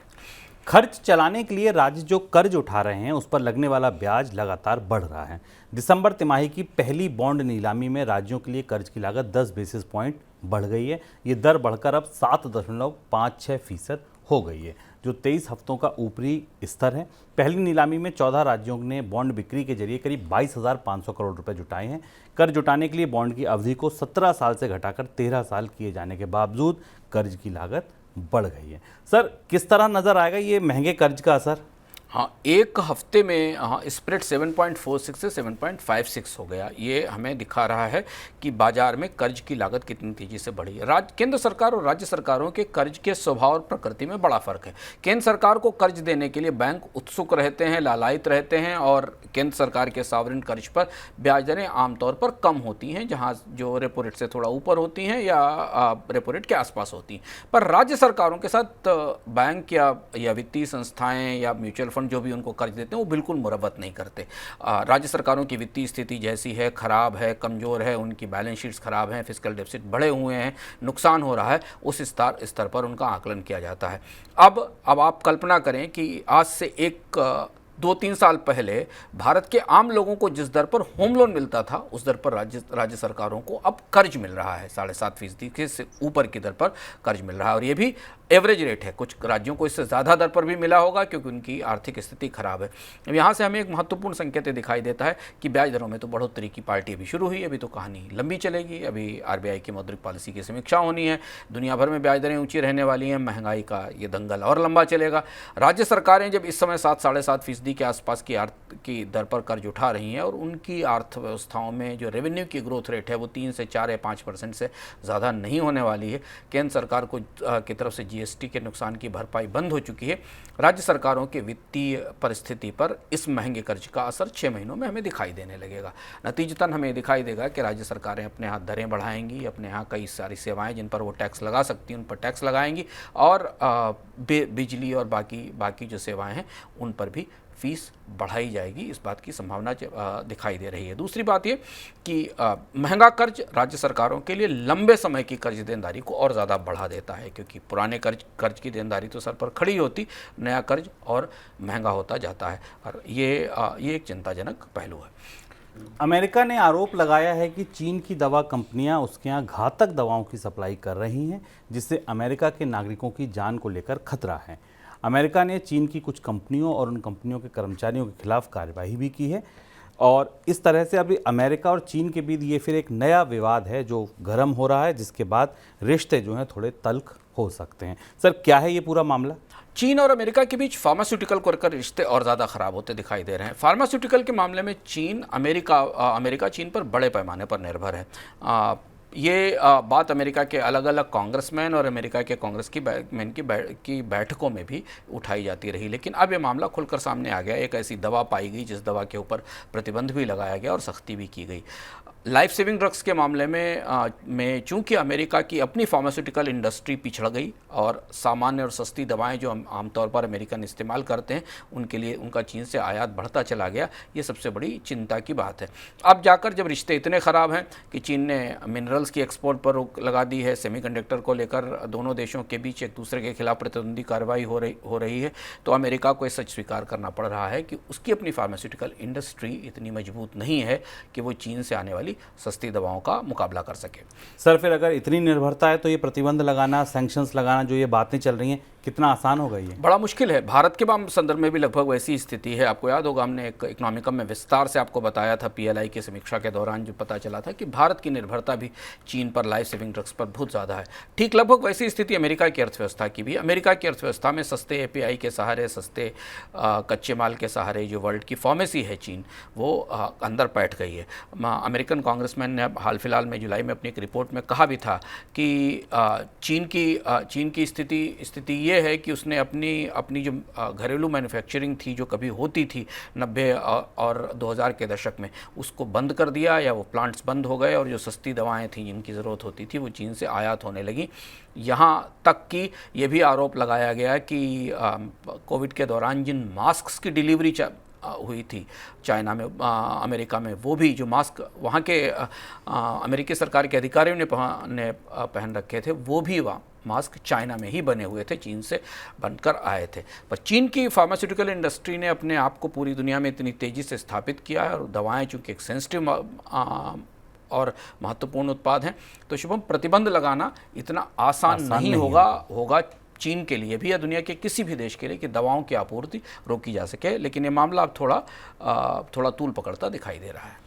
[SPEAKER 2] खर्च चलाने के लिए राज्य जो कर्ज उठा रहे हैं उस पर लगने वाला ब्याज लगातार बढ़ रहा है। दिसंबर तिमाही की पहली बॉन्ड नीलामी में राज्यों के लिए कर्ज की लागत 10 बेसिस पॉइंट बढ़ गई है। ये दर बढ़कर अब 7.56% हो गई है, जो 23 हफ्तों का ऊपरी स्तर है। पहली नीलामी में 14 राज्यों ने बॉन्ड बिक्री के जरिए करीब 22,500 करोड़ रुपए जुटाए हैं। कर्ज जुटाने के लिए बॉन्ड की अवधि को 17 साल से घटाकर 13 साल किए जाने के बावजूद कर्ज की लागत बढ़ गई है। सर, किस तरह नजर आएगा ये महंगे कर्ज का असर?
[SPEAKER 3] हाँ, एक हफ्ते में स्प्रेड 7.46 से 7.56 हो गया। ये हमें दिखा रहा है कि बाजार में कर्ज की लागत कितनी तेजी से बढ़ी है। केंद्र सरकार और राज्य सरकारों के कर्ज के स्वभाव और प्रकृति में बड़ा फर्क है। केंद्र सरकार को कर्ज देने के लिए बैंक उत्सुक रहते हैं, लालायित रहते हैं और केंद्र सरकार के सॉवरेन कर्ज पर ब्याज दरें आमतौर पर कम होती हैं, जहाँ जो रेपो रेट से थोड़ा ऊपर होती हैं या रेपो रेट के आसपास होती हैं। पर राज्य सरकारों के साथ बैंक या वित्तीय संस्थाएँ या म्यूचुअल फंड जो भी उनको कर्ज देते हैं वो बिल्कुल मुरव्वत नहीं करते। राज्य सरकारों की वित्तीय स्थिति जैसी है, खराब है, कमज़ोर है, उनकी बैलेंस शीट्स खराब हैं, फिस्कल डेफिसिट बढ़े हुए हैं, नुकसान हो रहा है, उस स्तर पर उनका आकलन किया जाता है। अब आप कल्पना करें कि आज से 2-3 साल पहले भारत के आम लोगों को जिस दर पर होम लोन मिलता था उस दर पर राज्य सरकारों को अब कर्ज मिल रहा है। 7.5% से ऊपर की दर पर कर्ज मिल रहा है और ये भी एवरेज रेट है। कुछ राज्यों को इससे ज़्यादा दर पर भी मिला होगा क्योंकि उनकी आर्थिक स्थिति खराब है। अब यहाँ से हमें एक महत्वपूर्ण संकेत दिखाई देता है कि ब्याज दरों में तो बढ़ोतरी की पार्टी अभी शुरू हुई, अभी तो कहानी लंबी चलेगी। अभी RBI की मौद्रिक पॉलिसी की समीक्षा होनी है, दुनिया भर में ब्याज दरें ऊँची रहने वाली हैं, महंगाई का ये दंगल और लंबा चलेगा। राज्य सरकारें जब इस समय 7-7.5% के आसपास की दर पर कर्ज उठा रही हैं और उनकी अर्थव्यवस्थाओं में जो रेवेन्यू की ग्रोथ रेट है वो 3 से 4 या 5% से ज़्यादा नहीं होने वाली है। केंद्र सरकार की तरफ से GST के नुकसान की भरपाई बंद हो चुकी है। राज्य सरकारों के वित्तीय परिस्थिति पर इस महंगे कर्ज का असर 6 महीनों में हमें दिखाई देने लगेगा। नतीजतन हमें दिखाई देगा कि राज्य सरकारें अपने यहाँ दरें बढ़ाएंगी, अपने यहाँ कई सारी सेवाएं जिन पर वो टैक्स लगा सकती हैं उन पर टैक्स लगाएंगी और बिजली और बाकी जो सेवाएं हैं उन पर भी फीस बढ़ाई जाएगी। इस बात की संभावना दिखाई दे रही है। दूसरी बात ये कि महंगा कर्ज राज्य सरकारों के लिए लंबे समय की कर्ज देनदारी को और ज़्यादा बढ़ा देता है क्योंकि पुराने कर्ज की देनदारी तो सर पर खड़ी होती, नया कर्ज और महंगा होता जाता है और ये एक चिंताजनक पहलू है।
[SPEAKER 2] अमेरिका ने आरोप लगाया है कि चीन की दवा कंपनियां उसके यहाँ घातक दवाओं की सप्लाई कर रही हैं जिससे अमेरिका के नागरिकों की जान को लेकर खतरा है। अमेरिका ने चीन की कुछ कंपनियों और उन कंपनियों के कर्मचारियों के खिलाफ कार्यवाही भी की है और इस तरह से अभी अमेरिका और चीन के बीच ये फिर एक नया विवाद है जो गर्म हो रहा है, जिसके बाद रिश्ते जो हैं थोड़े तल्ख हो सकते हैं। सर, क्या है ये पूरा मामला?
[SPEAKER 3] चीन और अमेरिका के बीच फार्मास्यूटिकल को लेकर रिश्ते और ज़्यादा ख़राब होते दिखाई दे रहे हैं। फार्मास्यूटिकल के मामले में अमेरिका चीन पर बड़े पैमाने पर निर्भर है। ये बात अमेरिका के अलग अलग कांग्रेसमैन और अमेरिका के कांग्रेस की बैठकों में भी उठाई जाती रही, लेकिन अब ये मामला खुलकर सामने आ गया। एक ऐसी दवा पाई गई जिस दवा के ऊपर प्रतिबंध भी लगाया गया और सख्ती भी की गई। लाइफ सेविंग ड्रग्स के मामले में चूंकि अमेरिका की अपनी फार्मास्यूटिकल इंडस्ट्री पिछड़ गई और सामान्य और सस्ती दवाएं जो आमतौर पर अमेरिकन इस्तेमाल करते हैं उनके लिए उनका चीन से आयात बढ़ता चला गया, ये सबसे बड़ी चिंता की बात है। अब जाकर जब रिश्ते इतने ख़राब हैं कि चीन ने मिनरल्स की एक्सपोर्ट पर रोक लगा दी है, सेमीकंडक्टर को लेकर दोनों देशों के बीच एक दूसरे के खिलाफ प्रतिद्वंदी कार्रवाई हो रही है, तो अमेरिका को ये सच स्वीकार करना पड़ रहा है कि उसकी अपनी फार्मास्यूटिकल इंडस्ट्री इतनी मजबूत नहीं है कि वो चीन से आने वाली सस्ती दवाओं का मुकाबला कर सके।
[SPEAKER 2] सर फिर अगर इतनी निर्भरता है तो ये प्रतिबंध लगाना, सैंक्शंस लगाना, जो ये बातें चल रही हैं, कितना आसान होगा ये?
[SPEAKER 3] बड़ा मुश्किल है। भारत के संदर्भ में भी लगभग वैसी स्थिति है। आपको याद होगा हमने एक इकोनॉमिकम में विस्तार से आपको बताया था, पीएलआई की समीक्षा के दौरान जो पता चला था कि भारत की निर्भरता भी चीन पर लाइफ सेविंग ड्रग्स पर बहुत ज़्यादा है। ठीक लगभग वैसी स्थिति अमेरिका की अर्थव्यवस्था की भी। अमेरिका की अर्थव्यवस्था में सस्ते एपीआई के सहारे, सस्ते कच्चे माल के सहारे जो वर्ल्ड की फार्मेसी है चीन, वो अंदर बैठ गई है। अमेरिकन कांग्रेसमैन ने हाल फिलहाल में जुलाई में अपनी एक रिपोर्ट में कहा भी था कि चीन की स्थिति ये है कि उसने अपनी जो घरेलू मैन्युफैक्चरिंग थी जो कभी होती थी 90 और 2000 के दशक में, उसको बंद कर दिया या वो प्लांट्स बंद हो गए और जो सस्ती दवाएं थी जिनकी ज़रूरत होती थी वो चीन से आयात होने लगी। यहाँ तक कि ये भी आरोप लगाया गया कि कोविड के दौरान जिन मास्क्स की डिलीवरी हुई थी चाइना में, अमेरिका में, वो भी जो मास्क वहाँ के अमेरिकी सरकार के अधिकारियों ने पहन रखे थे, वो भी वहाँ मास्क चाइना में ही बने हुए थे, चीन से बनकर आए थे। पर चीन की फार्मास्यूटिकल इंडस्ट्री ने अपने आप को पूरी दुनिया में इतनी तेज़ी से स्थापित किया है और दवाएं चूँकि एक सेंसिटिव और महत्वपूर्ण उत्पाद हैं, तो शुभम प्रतिबंध लगाना इतना आसान नहीं होगा चीन के लिए भी या दुनिया के किसी भी देश के लिए कि दवाओं की आपूर्ति रोकी जा सके। लेकिन ये मामला अब थोड़ा तूल पकड़ता दिखाई दे रहा है।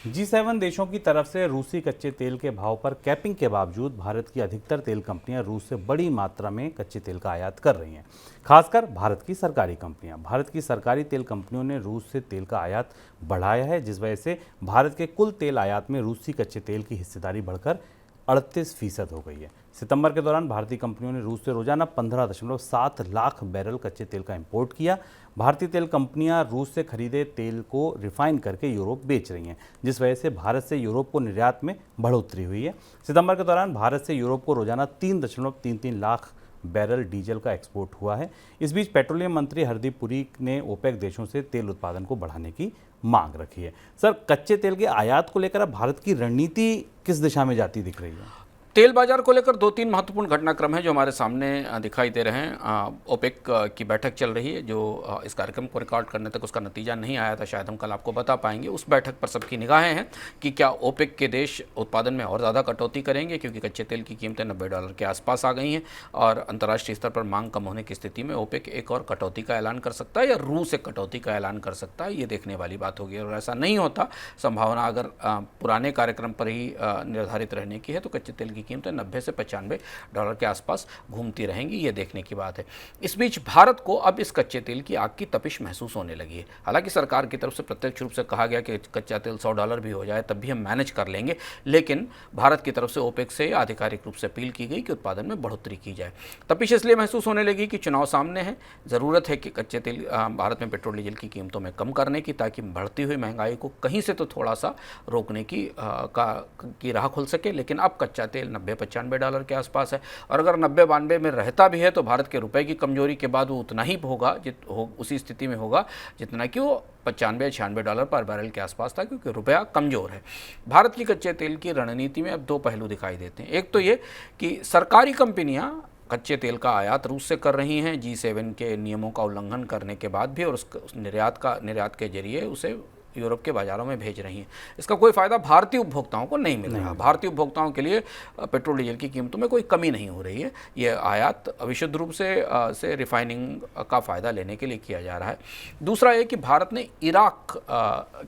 [SPEAKER 2] G7 देशों की तरफ से रूसी कच्चे तेल के भाव पर कैपिंग के बावजूद भारत की अधिकतर तेल कंपनियां रूस से बड़ी मात्रा में कच्चे तेल का आयात कर रही हैं। खासकर भारत की सरकारी कंपनियां। भारत की सरकारी तेल कंपनियों ने रूस से तेल का आयात बढ़ाया है, जिस वजह से भारत के कुल तेल आयात में रूसी कच्चे तेल की हिस्सेदारी बढ़कर 38% हो गई है। सितंबर के दौरान भारतीय कंपनियों ने रूस से रोजाना 15.7 लाख बैरल कच्चे तेल का इंपोर्ट किया। भारतीय तेल कंपनियां रूस से खरीदे तेल को रिफाइन करके यूरोप बेच रही हैं, जिस वजह से भारत से यूरोप को निर्यात में बढ़ोतरी हुई है। सितंबर के दौरान भारत से यूरोप को रोजाना 3.33 लाख बैरल डीजल का एक्सपोर्ट हुआ है। इस बीच पेट्रोलियम मंत्री हरदीप पुरी ने ओपेक देशों से तेल उत्पादन को बढ़ाने की मांग रखी है। सर, कच्चे तेल के आयात को लेकर अब भारत की रणनीति किस दिशा में जाती दिख रही है?
[SPEAKER 3] तेल बाजार को लेकर 2-3 महत्वपूर्ण घटनाक्रम हैं जो हमारे सामने दिखाई दे रहे हैं। ओपेक की बैठक चल रही है जो इस कार्यक्रम को रिकॉर्ड करने तक उसका नतीजा नहीं आया था, शायद हम कल आपको बता पाएंगे। उस बैठक पर सबकी निगाहें हैं कि क्या ओपेक के देश उत्पादन में और ज़्यादा कटौती करेंगे, क्योंकि कच्चे तेल की कीमतें $90 के आसपास आ गई हैं और अंतर्राष्ट्रीय स्तर पर मांग कम होने की स्थिति में ओपेक एक और कटौती का ऐलान कर सकता है या रूस एक कटौती का ऐलान कर सकता है। ये देखने वाली बात होगी। और ऐसा नहीं होता, संभावना अगर पुराने कार्यक्रम पर ही निर्धारित रहने की है तो कच्चे तेल की कीमतें 90 से $95 के आसपास घूमती रहेंगी, ये देखने की बात है। इस बीच भारत को अब इस कच्चे तेल की आग की तपिश महसूस होने लगी है। हालांकि सरकार की तरफ से प्रत्यक्ष रूप से कहा गया कि कच्चा तेल $100 भी हो जाए तब भी हम मैनेज कर लेंगे, लेकिन भारत की तरफ से ओपेक से आधिकारिक रूप से अपील की गई कि उत्पादन में बढ़ोतरी की जाए। तपिश इसलिए महसूस होने लगी कि चुनाव सामने है, ज़रूरत है कि कच्चे तेल भारत में पेट्रोल डीजल की कीमतों में कम करने की, ताकि बढ़ती हुई महंगाई को कहीं से तो थोड़ा सा रोकने की राह खुल सके। लेकिन अब कच्चा तेल $90-95 के आसपास है और अगर 90-92 में रहता भी है तो भारत के रुपए की कमजोरी के बाद वो उतना ही होगा उसी स्थिति में होगा जितना कि वो $95-96 पर बैरल के आसपास था, क्योंकि रुपया कमज़ोर है। भारत की कच्चे तेल की रणनीति में अब 2 पहलू दिखाई देते हैं। एक तो ये कि सरकारी कंपनियां कच्चे तेल का आयात रूस से कर रही हैं G7 के नियमों का उल्लंघन करने के बाद भी, और उस निर्यात के जरिए उसे यूरोप के बाज़ारों में भेज रही हैं। इसका कोई फ़ायदा भारतीय उपभोक्ताओं को नहीं मिल रहा। भारतीय उपभोक्ताओं के लिए पेट्रोल डीजल की कीमतों में कोई कमी नहीं हो रही है। ये आयात विशुद्ध रूप से रिफाइनिंग का फ़ायदा लेने के लिए किया जा रहा है। दूसरा ये कि भारत ने इराक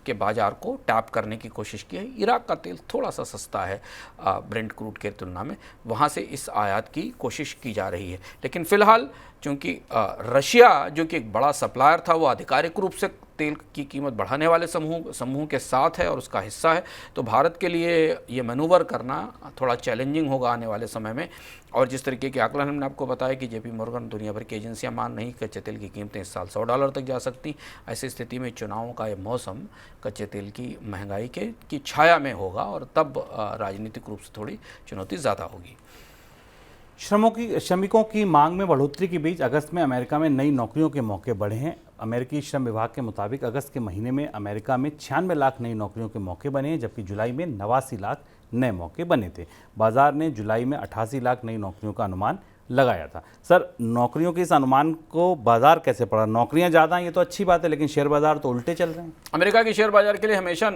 [SPEAKER 3] के बाज़ार को टैप करने की कोशिश की है। इराक का तेल थोड़ा सा सस्ता है ब्रेंट क्रूड के तुलना में, वहाँ से इस आयात की कोशिश की जा रही है। लेकिन फ़िलहाल क्योंकि रशिया जो कि एक बड़ा सप्लायर था वो आधिकारिक रूप से तेल की कीमत बढ़ाने वाले समूह के साथ है और उसका हिस्सा है। तो भारत के लिए ये मैनूवर करना थोड़ा चैलेंजिंग होगा आने वाले समय में। और जिस तरीके के आकलन हमने आपको बताया कि जेपी मॉर्गन दुनिया भर की एजेंसियां मान रही कच्चे तेल की कीमतें इस साल $100 तक जा सकती। ऐसी स्थिति में चुनावों का ये मौसम कच्चे तेल की महंगाई की छाया में होगा और तब राजनीतिक रूप से थोड़ी चुनौती ज़्यादा होगी।
[SPEAKER 2] श्रमिकों की मांग में बढ़ोतरी के बीच अगस्त में अमेरिका में नई नौकरियों के मौके बढ़े हैं। अमेरिकी श्रम विभाग के मुताबिक अगस्त के महीने में अमेरिका में 96 लाख नई नौकरियों के मौके बने हैं, जबकि जुलाई में 89 लाख नए मौके बने थे। बाजार ने जुलाई में 88 लाख नई नौकरियों का अनुमान लगाया था। सर, नौकरियों के इस अनुमान को बाजार कैसे पड़ा? नौकरियां ज़्यादा हैं ये तो अच्छी बात है, लेकिन शेयर बाजार तो उल्टे चल रहे हैं।
[SPEAKER 3] अमेरिका के शेयर बाजार के लिए हमेशा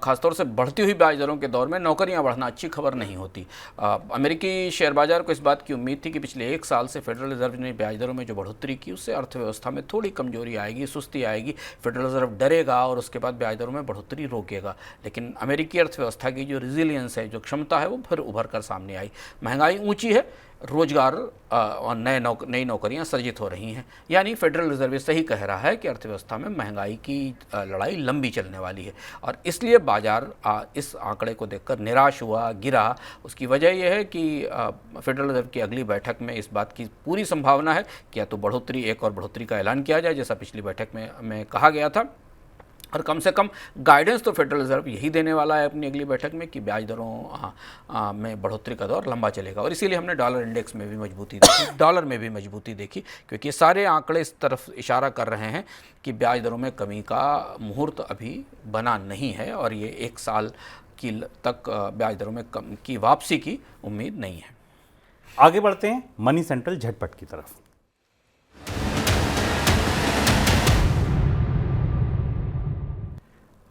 [SPEAKER 3] खासतौर से बढ़ती हुई ब्याज दरों के दौर में नौकरियां बढ़ना अच्छी खबर नहीं होती। अमेरिकी शेयर बाजार को इस बात की उम्मीद थी कि पिछले 1 साल से फेडरल रिजर्व ने ब्याज दरों में जो बढ़ोतरी की उससे अर्थव्यवस्था में थोड़ी कमजोरी आएगी, सुस्ती आएगी। फेडरल रिजर्व डरेगा और उसके बाद ब्याज दरों में बढ़ोतरी रोकेगा। लेकिन अमेरिकी अर्थव्यवस्था की जो रिजिलियंस है, जो क्षमता है, वो फिर उभर कर सामने आई। महंगाई ऊँची है, रोजगार और नई नौकरियां सृजित हो रही हैं। यानी फेडरल रिजर्व सही कह रहा है कि अर्थव्यवस्था में महंगाई की लड़ाई लंबी चलने वाली है और इसलिए बाजार इस आंकड़े को देखकर निराश हुआ, गिरा। उसकी वजह यह है कि फेडरल रिजर्व की अगली बैठक में इस बात की पूरी संभावना है कि या तो एक और बढ़ोतरी का ऐलान किया जाए, जैसा पिछली बैठक में कहा गया था, और कम से कम गाइडेंस तो फेडरल रिजर्व यही देने वाला है अपनी अगली बैठक में कि ब्याज दरों में बढ़ोतरी का दौर लंबा चलेगा। और इसीलिए हमने डॉलर इंडेक्स में भी मजबूती देखी, डॉलर में भी मजबूती देखी, क्योंकि ये सारे आंकड़े इस तरफ इशारा कर रहे हैं कि ब्याज दरों में कमी का मुहूर्त अभी बना नहीं है और ये 1 साल तक ब्याज दरों में कम की वापसी की उम्मीद नहीं है।
[SPEAKER 2] आगे बढ़ते हैं मनी सेंट्रल झटपट की तरफ।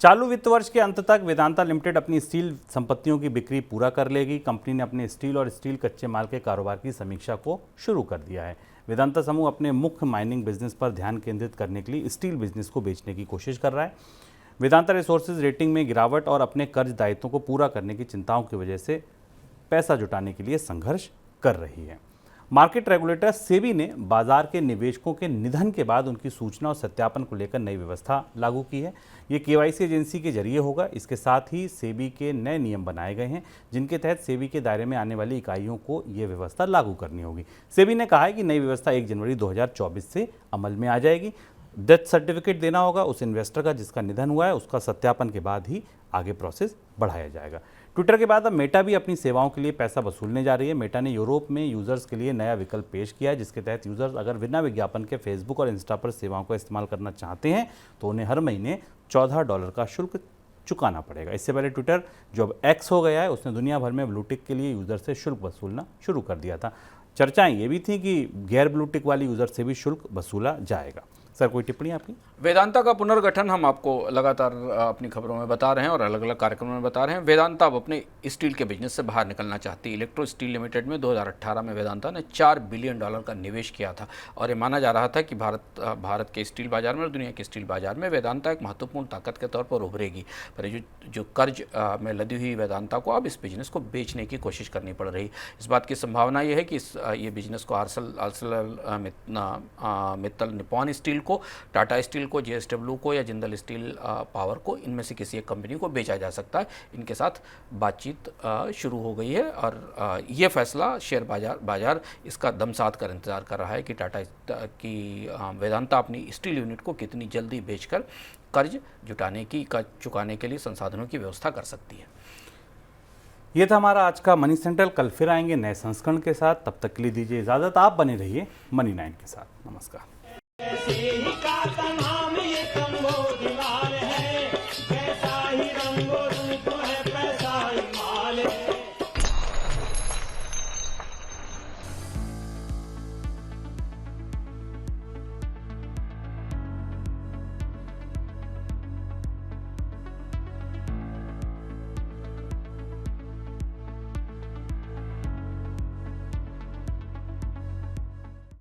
[SPEAKER 2] चालू वित्त वर्ष के अंत तक वेदांता लिमिटेड अपनी स्टील संपत्तियों की बिक्री पूरा कर लेगी। कंपनी ने अपने स्टील और स्टील कच्चे माल के कारोबार की समीक्षा को शुरू कर दिया है। वेदांता समूह अपने मुख्य माइनिंग बिजनेस पर ध्यान केंद्रित करने के लिए स्टील बिजनेस को बेचने की कोशिश कर रहा है। वेदांता रिसोर्सेज रेटिंग में गिरावट और अपने कर्ज दायित्वों को पूरा करने की चिंताओं की वजह से पैसा जुटाने के लिए संघर्ष कर रही है। मार्केट रेगुलेटर सेबी ने बाजार के निवेशकों के निधन के बाद उनकी सूचना और सत्यापन को लेकर नई व्यवस्था लागू की है। ये केवाईसी एजेंसी के जरिए होगा। इसके साथ ही सेबी के नए नियम बनाए गए हैं, जिनके तहत सेबी के दायरे में आने वाली इकाइयों को ये व्यवस्था लागू करनी होगी। सेबी ने कहा है कि नई व्यवस्था 1 जनवरी 2024 से अमल में आ जाएगी। डेथ सर्टिफिकेट देना होगा उस इन्वेस्टर का जिसका निधन हुआ है, उसका सत्यापन के बाद ही आगे प्रोसेस बढ़ाया जाएगा। ट्विटर के बाद अब मेटा भी अपनी सेवाओं के लिए पैसा वसूलने जा रही है। मेटा ने यूरोप में यूजर्स के लिए नया विकल्प पेश किया है, जिसके तहत यूजर्स अगर बिना विज्ञापन के फेसबुक और इंस्टा पर सेवाओं का इस्तेमाल करना चाहते हैं तो उन्हें हर महीने $14 का शुल्क चुकाना पड़ेगा। इससे पहले ट्विटर, जो अब एक्स हो गया है, उसने दुनिया भर में ब्लूटिक के लिए यूजर से शुल्क वसूलना शुरू कर दिया था। चर्चाएं ये भी थी कि गैर ब्लूटिक वाली यूजर से भी शुल्क वसूला जाएगा। सर, कोई टिप्पणी आपकी?
[SPEAKER 3] वेदांता का पुनर्गठन हम आपको लगातार अपनी खबरों में बता रहे हैं और अलग अलग कार्यक्रमों में बता रहे हैं। वेदांता अब अपने स्टील के बिजनेस से बाहर निकलना चाहती है। इलेक्ट्रो स्टील लिमिटेड में 2018 में वेदांता ने $4 बिलियन का निवेश किया था और ये माना जा रहा था कि भारत के स्टील बाजार में और दुनिया के स्टील बाजार में वेदांता एक महत्वपूर्ण ताकत के तौर पर उभरेगी। पर जो कर्ज में लदी हुई वेदांता को अब इस बिजनेस को बेचने की कोशिश करनी पड़ रही। इस बात की संभावना ये है कि ये बिजनेस को मित्तल निपॉन स्टील को, टाटा स्टील को, JSW को या जिंदल स्टील पावर को, इनमें से किसी एक कंपनी को बेचा जा सकता है। इनके साथ बातचीत शुरू हो गई है और ये फैसला शेयर बाजार इसका दमसात कर इंतजार कर रहा है कि टाटा की वेदांता अपनी स्टील यूनिट को कितनी जल्दी बेचकर कर्ज चुकाने के लिए संसाधनों की व्यवस्था कर सकती है।
[SPEAKER 2] ये था हमारा आज का मनी सेंट्रल। कल फिर आएंगे नए संस्करण के साथ। तब तक के लिए दीजिए इजाजत। आप बने रहिए मनी 9 के साथ। नमस्कार।
[SPEAKER 1] ऐसे ही का तमाम ये कमो दीवार है, वैसा ही रंगो